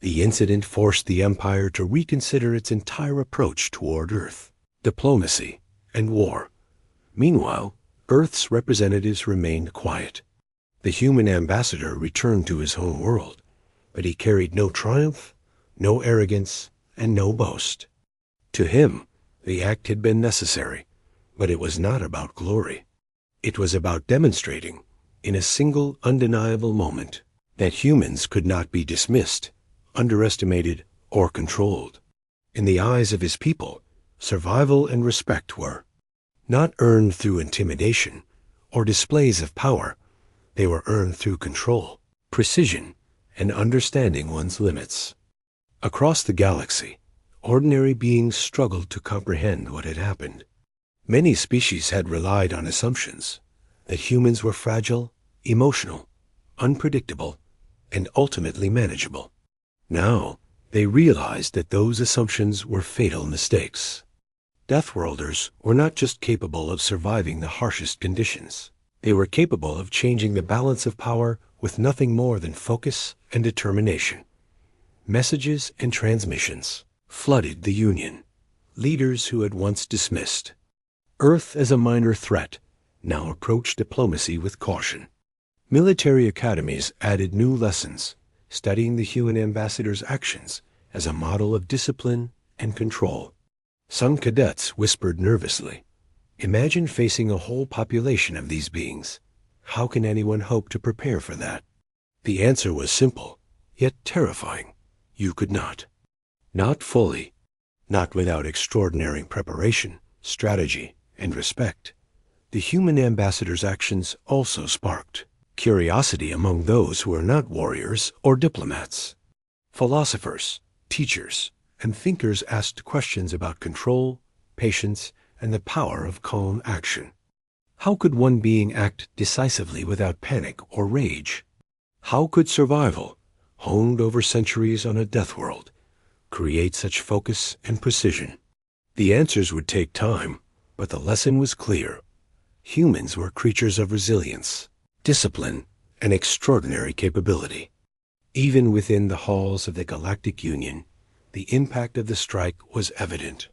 [SPEAKER 2] The incident forced the Empire to reconsider its entire approach toward Earth, diplomacy, and war. Meanwhile, Earth's representatives remained quiet. The human ambassador returned to his home world, but he carried no triumph, no arrogance, and no boast. To him, the act had been necessary, but it was not about glory. It was about demonstrating, in a single undeniable moment, that humans could not be dismissed, underestimated, or controlled. In the eyes of his people, survival and respect were not earned through intimidation or displays of power. They were earned through control, precision, and understanding one's limits. Across the galaxy, ordinary beings struggled to comprehend what had happened. Many species had relied on assumptions that humans were fragile, emotional, unpredictable, and ultimately manageable. Now, they realized that those assumptions were fatal mistakes. Deathworlders were not just capable of surviving the harshest conditions. They were capable of changing the balance of power with nothing more than focus and determination. Messages and transmissions flooded the Union. Leaders who had once dismissed Earth as a minor threat now approached diplomacy with caution. Military academies added new lessons, studying the human ambassador's actions as a model of discipline and control. Some cadets whispered nervously, "Imagine facing a whole population of these beings. How can anyone hope to prepare for that?" The answer was simple, yet terrifying. You could not. Not fully. Not without extraordinary preparation, strategy, and respect. The human ambassador's actions also sparked curiosity among those who were not warriors or diplomats. Philosophers, teachers, and thinkers asked questions about control, patience, and the power of calm action. How could one being act decisively without panic or rage? How could survival, honed over centuries on a death world, create such focus and precision? The answers would take time, But the lesson was clear. Humans were creatures of resilience, discipline, and extraordinary capability. Even within the halls of the Galactic Union, the impact of the strike was evident.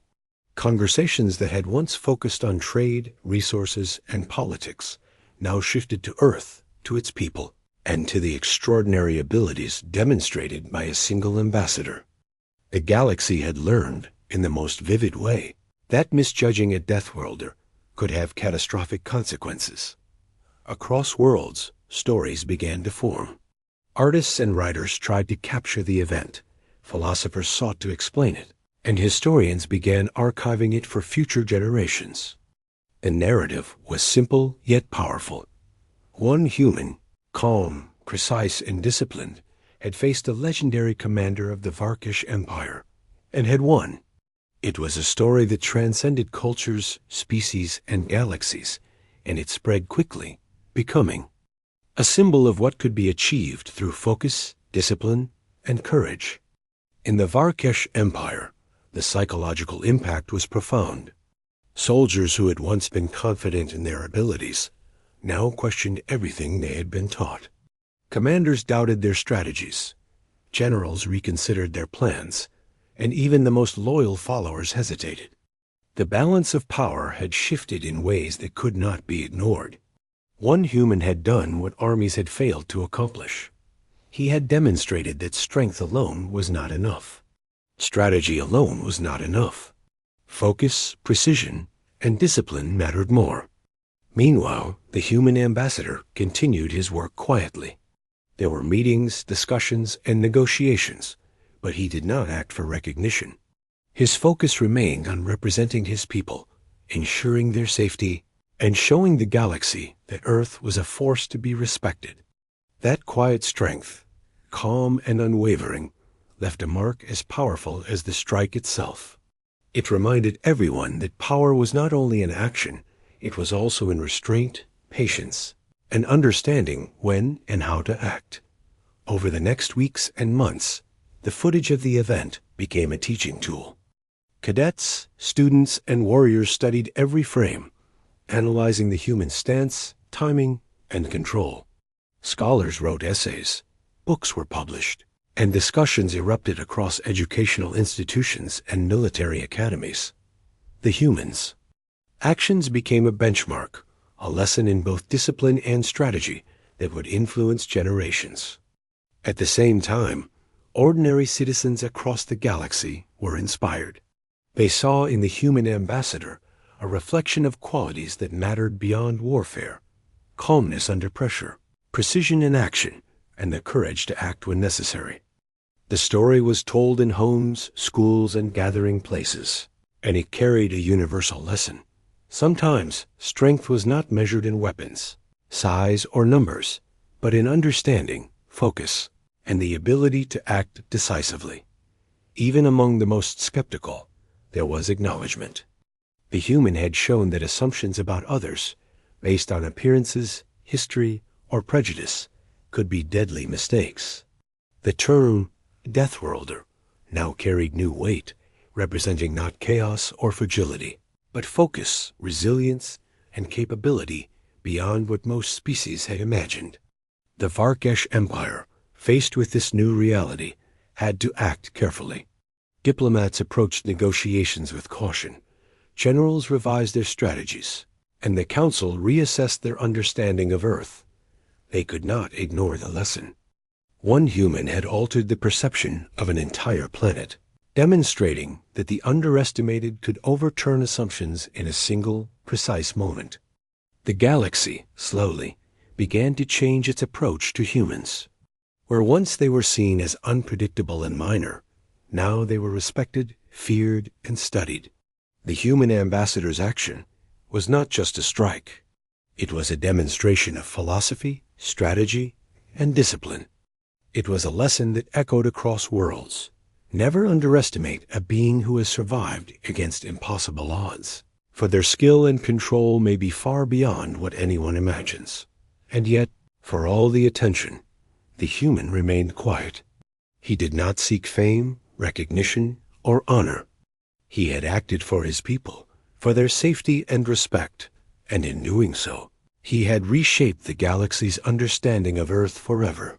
[SPEAKER 2] Conversations that had once focused on trade, resources, and politics now shifted to Earth, to its people, and to the extraordinary abilities demonstrated by a single ambassador. The galaxy had learned, in the most vivid way, that misjudging a Deathworlder could have catastrophic consequences. Across worlds, stories began to form. Artists and writers tried to capture the event, philosophers sought to explain it, and historians began archiving it for future generations. The narrative was simple yet powerful. One human, calm, precise, and disciplined, had faced a legendary commander of the Varkish Empire, and had won. It was a story that transcended cultures, species, and galaxies, and it spread quickly, becoming a symbol of what could be achieved through focus, discipline, and courage. In the Varkish Empire, the psychological impact was profound. Soldiers who had once been confident in their abilities now questioned everything they had been taught. Commanders doubted their strategies. Generals reconsidered their plans, and even the most loyal followers hesitated. The balance of power had shifted in ways that could not be ignored. One human had done what armies had failed to accomplish. He had demonstrated that strength alone was not enough. Strategy alone was not enough. Focus, precision, and discipline mattered more. Meanwhile, the human ambassador continued his work quietly. There were meetings, discussions, and negotiations, but he did not act for recognition. His focus remained on representing his people, ensuring their safety, and showing the galaxy that Earth was a force to be respected. That quiet strength, calm and unwavering, left a mark as powerful as the strike itself. It reminded everyone that power was not only in action, it was also in restraint, patience, and understanding when and how to act. Over the next weeks and months, the footage of the event became a teaching tool. Cadets, students, and warriors studied every frame, analyzing the human stance, timing, and control. Scholars wrote essays, books were published, and discussions erupted across educational institutions and military academies. The humans. Actions became a benchmark, a lesson in both discipline and strategy that would influence generations. At the same time, ordinary citizens across the galaxy were inspired. They saw in the human ambassador a reflection of qualities that mattered beyond warfare: calmness under pressure, precision in action, and the courage to act when necessary. The story was told in homes, schools, and gathering places, and it carried a universal lesson. Sometimes strength was not measured in weapons, size, or numbers, but in understanding, focus, and the ability to act decisively. Even among the most skeptical, there was acknowledgement. The human had shown that assumptions about others, based on appearances, history, or prejudice, could be deadly mistakes. The term Deathworlder now carried new weight, representing not chaos or fragility, but focus, resilience, and capability beyond what most species had imagined. The Varkish Empire, faced with this new reality, had to act carefully. Diplomats approached negotiations with caution. Generals revised their strategies, and the Council reassessed their understanding of Earth. They could not ignore the lesson. One human had altered the perception of an entire planet, demonstrating that the underestimated could overturn assumptions in a single, precise moment. The galaxy, slowly, began to change its approach to humans. Where once they were seen as unpredictable and minor, now they were respected, feared, and studied. The human ambassador's action was not just a strike. It was a demonstration of philosophy, strategy, and discipline. It was a lesson that echoed across worlds. Never underestimate a being who has survived against impossible odds, for their skill and control may be far beyond what anyone imagines. And yet, for all the attention, the human remained quiet. He did not seek fame, recognition, or honor. He had acted for his people, for their safety and respect, and in doing so, he had reshaped the galaxy's understanding of Earth forever.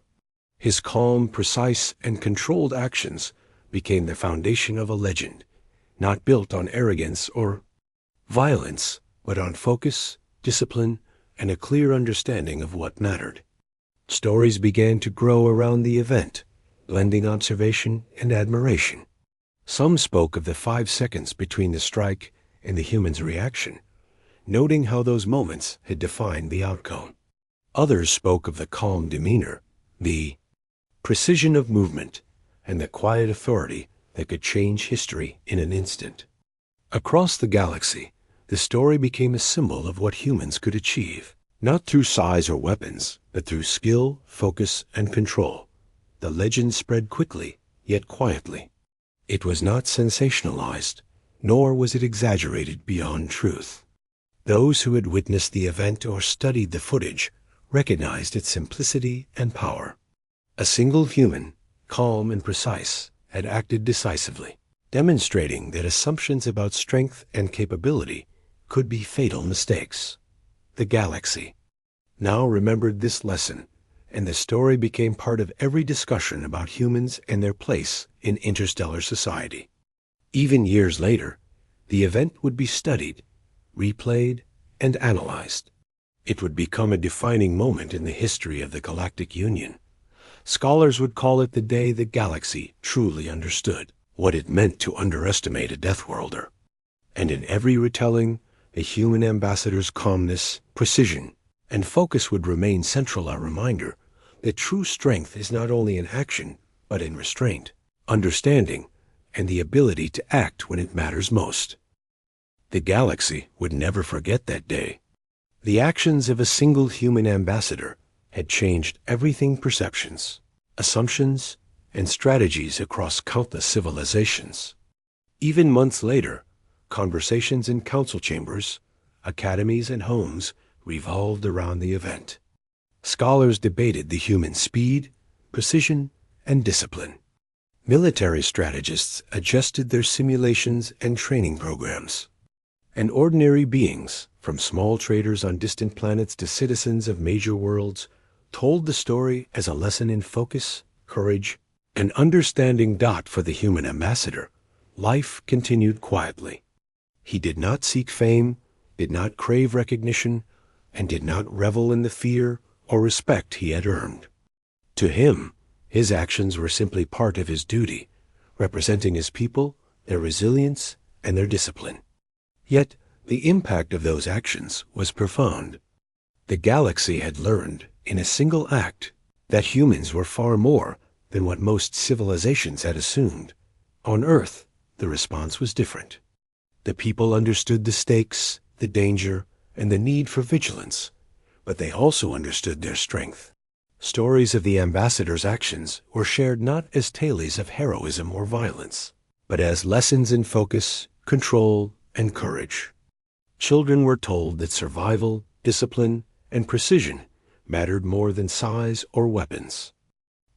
[SPEAKER 2] His calm, precise, and controlled actions became the foundation of a legend, not built on arrogance or violence, but on focus, discipline, and a clear understanding of what mattered. Stories began to grow around the event, blending observation and admiration. Some spoke of the 5 seconds between the strike and the human's reaction, noting how those moments had defined the outcome. Others spoke of the calm demeanor, the precision of movement, and the quiet authority that could change history in an instant. Across the galaxy, the story became a symbol of what humans could achieve, not through size or weapons, but through skill, focus, and control. The legend spread quickly, yet quietly. It was not sensationalized, nor was it exaggerated beyond truth. Those who had witnessed the event or studied the footage recognized its simplicity and power. A single human, calm and precise, had acted decisively, demonstrating that assumptions about strength and capability could be fatal mistakes. The galaxy now remembered this lesson, and the story became part of every discussion about humans and their place in interstellar society. Even years later, the event would be studied, replayed, and analyzed. It would become a defining moment in the history of the Galactic Union. Scholars would call it the day the galaxy truly understood what it meant to underestimate a Deathworlder. And in every retelling, the human ambassador's calmness, precision, and focus would remain central, a reminder that true strength is not only in action, but in restraint, understanding, and the ability to act when it matters most. The galaxy would never forget that day. The actions of a single human ambassador had changed everything: perceptions, assumptions, and strategies across countless civilizations. Even months later, conversations in council chambers, academies, and homes revolved around the event. Scholars debated the human speed, precision, and discipline. Military strategists adjusted their simulations and training programs. And ordinary beings, from small traders on distant planets to citizens of major worlds, told the story as a lesson in focus, courage, and understanding. For the human ambassador, life continued quietly. He did not seek fame, did not crave recognition, and did not revel in the fear or respect he had earned. To him, his actions were simply part of his duty, representing his people, their resilience, and their discipline. Yet, the impact of those actions was profound. The galaxy had learned, in a single act, that humans were far more than what most civilizations had assumed. On Earth, the response was different. The people understood the stakes, the danger, and the need for vigilance, but they also understood their strength. Stories of the ambassador's actions were shared not as tales of heroism or violence, but as lessons in focus, control, and courage. Children were told that survival, discipline, and precision mattered more than size or weapons.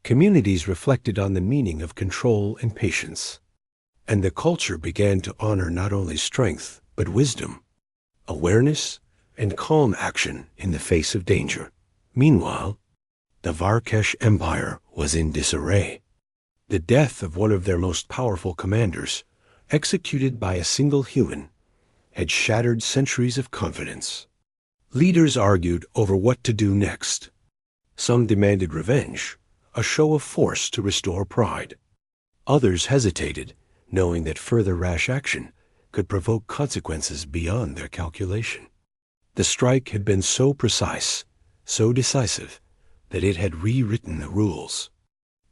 [SPEAKER 2] Communities reflected on the meaning of control and patience, and the culture began to honor not only strength, but wisdom, awareness, and calm action in the face of danger. Meanwhile, the Varkesh Empire was in disarray. The death of one of their most powerful commanders, executed by a single human, had shattered centuries of confidence. Leaders argued over what to do next. Some demanded revenge, a show of force to restore pride. Others hesitated, knowing that further rash action could provoke consequences beyond their calculation. The strike had been so precise, so decisive, that it had rewritten the rules.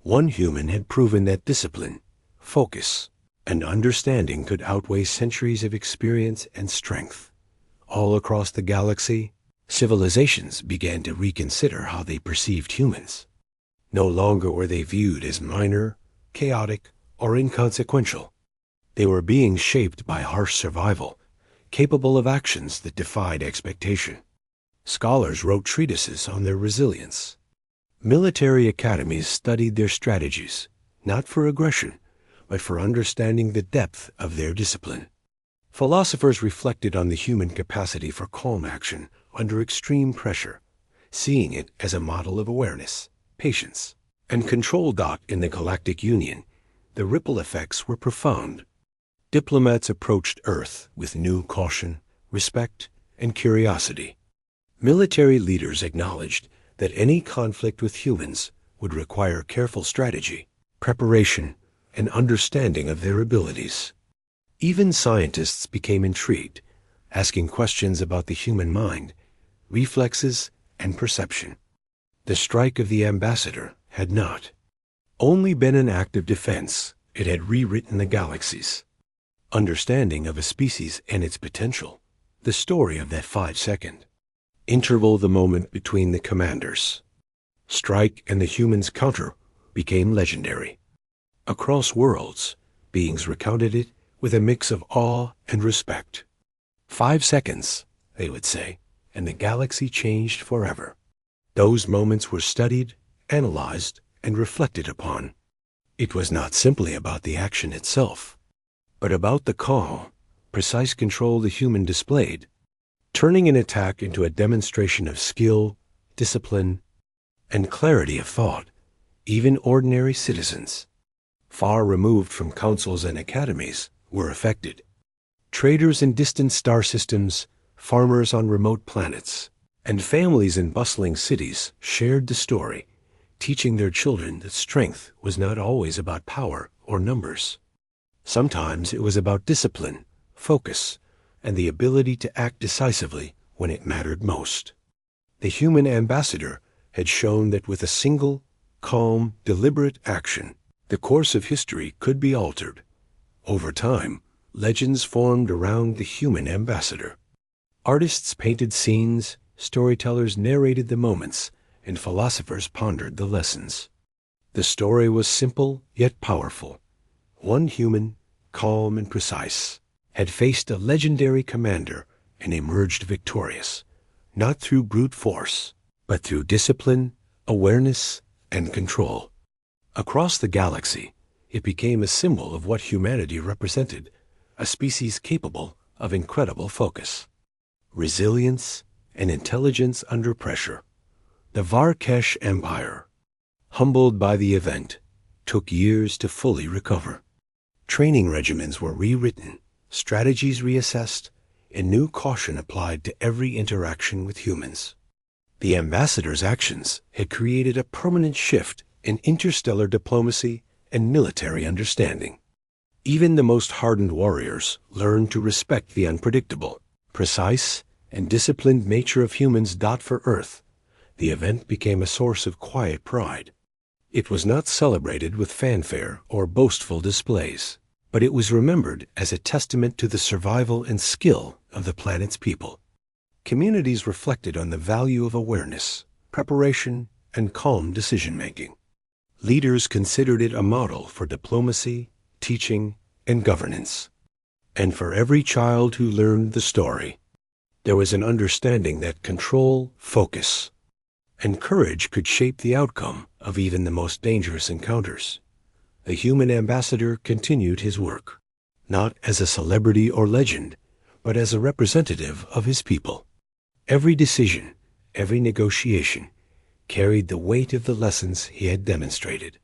[SPEAKER 2] One human had proven that discipline, focus, and understanding could outweigh centuries of experience and strength. All across the galaxy, civilizations began to reconsider how they perceived humans. No longer were they viewed as minor, chaotic, or inconsequential. They were being shaped by harsh survival, capable of actions that defied expectation. Scholars wrote treatises on their resilience. Military academies studied their strategies, not for aggression, but for understanding the depth of their discipline. Philosophers reflected on the human capacity for calm action under extreme pressure, seeing it as a model of awareness, patience, and control. In the Galactic Union, the ripple effects were profound. Diplomats approached Earth with new caution, respect, and curiosity. Military leaders acknowledged that any conflict with humans would require careful strategy, preparation, and understanding of their abilities. Even scientists became intrigued, asking questions about the human mind, reflexes, and perception. The strike of the ambassador had not only been an act of defense, it had rewritten the galaxy's understanding of a species and its potential. The story of that 5-second interval, the moment between the commander's strike and the human's counter, became legendary. Across worlds, beings recounted it with a mix of awe and respect. 5 seconds, they would say, and the galaxy changed forever. Those moments were studied, analyzed, and reflected upon. It was not simply about the action itself, but about the calm, precise control the human displayed, turning an attack into a demonstration of skill, discipline, and clarity of thought. Even ordinary citizens, far removed from councils and academies, were affected. Traders in distant star systems, farmers on remote planets, and families in bustling cities shared the story, teaching their children that strength was not always about power or numbers. Sometimes it was about discipline, focus, and the ability to act decisively when it mattered most. The human ambassador had shown that with a single, calm, deliberate action, the course of history could be altered. Over time, legends formed around the human ambassador. Artists painted scenes, storytellers narrated the moments, and philosophers pondered the lessons. The story was simple yet powerful. One human, calm and precise, had faced a legendary commander and emerged victorious, not through brute force, but through discipline, awareness, and control. Across the galaxy, it became a symbol of what humanity represented, a species capable of incredible focus, resilience, and intelligence under pressure. The Varkesh Empire, humbled by the event, took years to fully recover. Training regimens were rewritten, strategies reassessed, and new caution applied to every interaction with humans. The ambassador's actions had created a permanent shift in interstellar diplomacy and military understanding. Even the most hardened warriors learned to respect the unpredictable, precise, and disciplined nature of humans. For Earth, the event became a source of quiet pride. It was not celebrated with fanfare or boastful displays, but it was remembered as a testament to the survival and skill of the planet's people. Communities reflected on the value of awareness, preparation, and calm decision-making. Leaders considered it a model for diplomacy, teaching, and governance. And for every child who learned the story, there was an understanding that control, focus, and courage could shape the outcome of even the most dangerous encounters. The human ambassador continued his work, not as a celebrity or legend, but as a representative of his people. Every decision, every negotiation, carried the weight of the lessons he had demonstrated.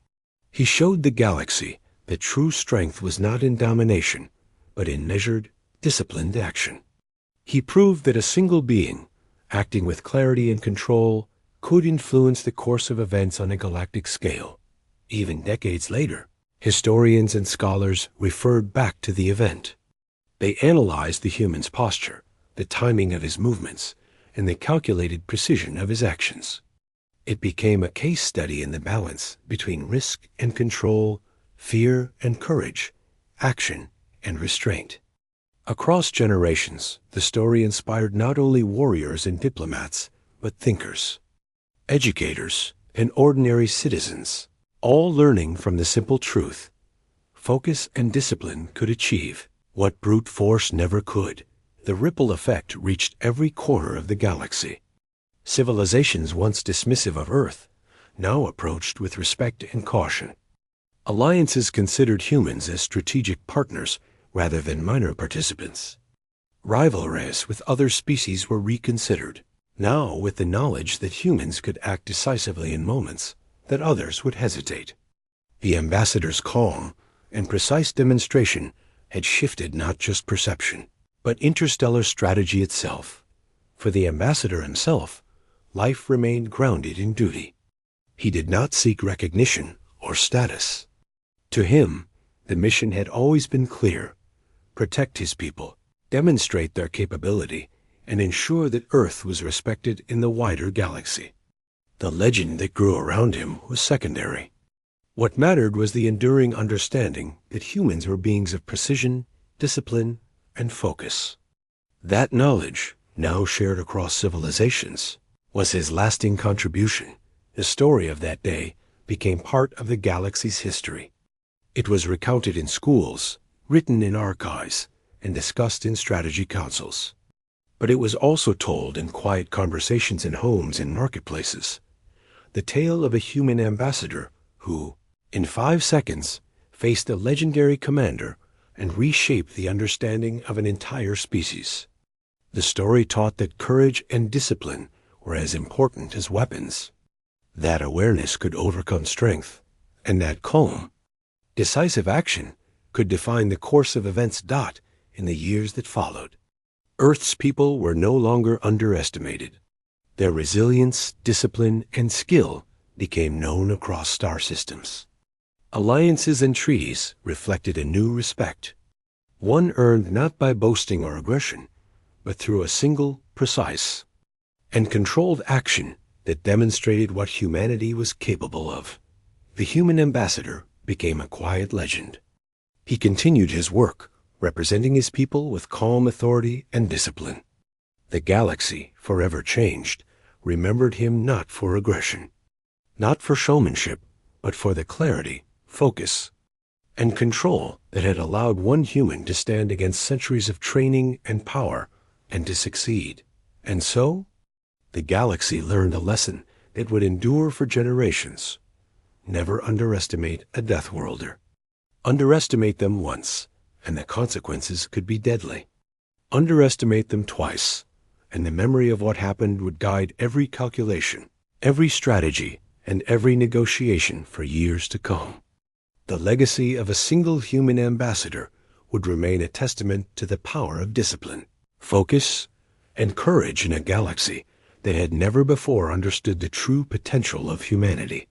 [SPEAKER 2] He showed the galaxy that true strength was not in domination, but in measured, disciplined action. He proved that a single being, acting with clarity and control, could influence the course of events on a galactic scale. Even decades later, historians and scholars referred back to the event. They analyzed the human's posture, the timing of his movements, and the calculated precision of his actions. It became a case study in the balance between risk and control, fear and courage, action and restraint. Across generations, the story inspired not only warriors and diplomats, but thinkers, educators, and ordinary citizens, all learning from the simple truth: focus and discipline could achieve what brute force never could. The ripple effect reached every corner of the galaxy. Civilizations once dismissive of Earth now approached with respect and caution. Alliances considered humans as strategic partners rather than minor participants. Rivalries with other species were reconsidered, now with the knowledge that humans could act decisively in moments that others would hesitate. The ambassador's calm and precise demonstration had shifted not just perception, but interstellar strategy itself. For the ambassador himself, life remained grounded in duty. He did not seek recognition or status. To him, the mission had always been clear: protect his people, demonstrate their capability, and ensure that Earth was respected in the wider galaxy. The legend that grew around him was secondary. What mattered was the enduring understanding that humans were beings of precision, discipline, and focus. That knowledge, now shared across civilizations, was his lasting contribution. The story of that day became part of the galaxy's history. It was recounted in schools, written in archives, and discussed in strategy councils. But it was also told in quiet conversations in homes and marketplaces. The tale of a human ambassador who, in 5 seconds, faced a legendary commander and reshaped the understanding of an entire species. The story taught that courage and discipline were as important as weapons, that awareness could overcome strength, and that calm, decisive action could define the course of events. In the years that followed, Earth's people were no longer underestimated. Their resilience, discipline, and skill became known across star systems. Alliances and treaties reflected a new respect, one earned not by boasting or aggression, but through a single, precise, and controlled action that demonstrated what humanity was capable of. The human ambassador became a quiet legend. He continued his work, representing his people with calm authority and discipline. The galaxy, forever changed, remembered him not for aggression, not for showmanship, but for the clarity, focus, and control that had allowed one human to stand against centuries of training and power and to succeed. And so, the galaxy learned a lesson that would endure for generations. Never underestimate a Deathworlder. Underestimate them once, and the consequences could be deadly. Underestimate them twice, and the memory of what happened would guide every calculation, every strategy, and every negotiation for years to come. The legacy of a single human ambassador would remain a testament to the power of discipline, focus, and courage in a galaxy that had never before understood the true potential of humanity.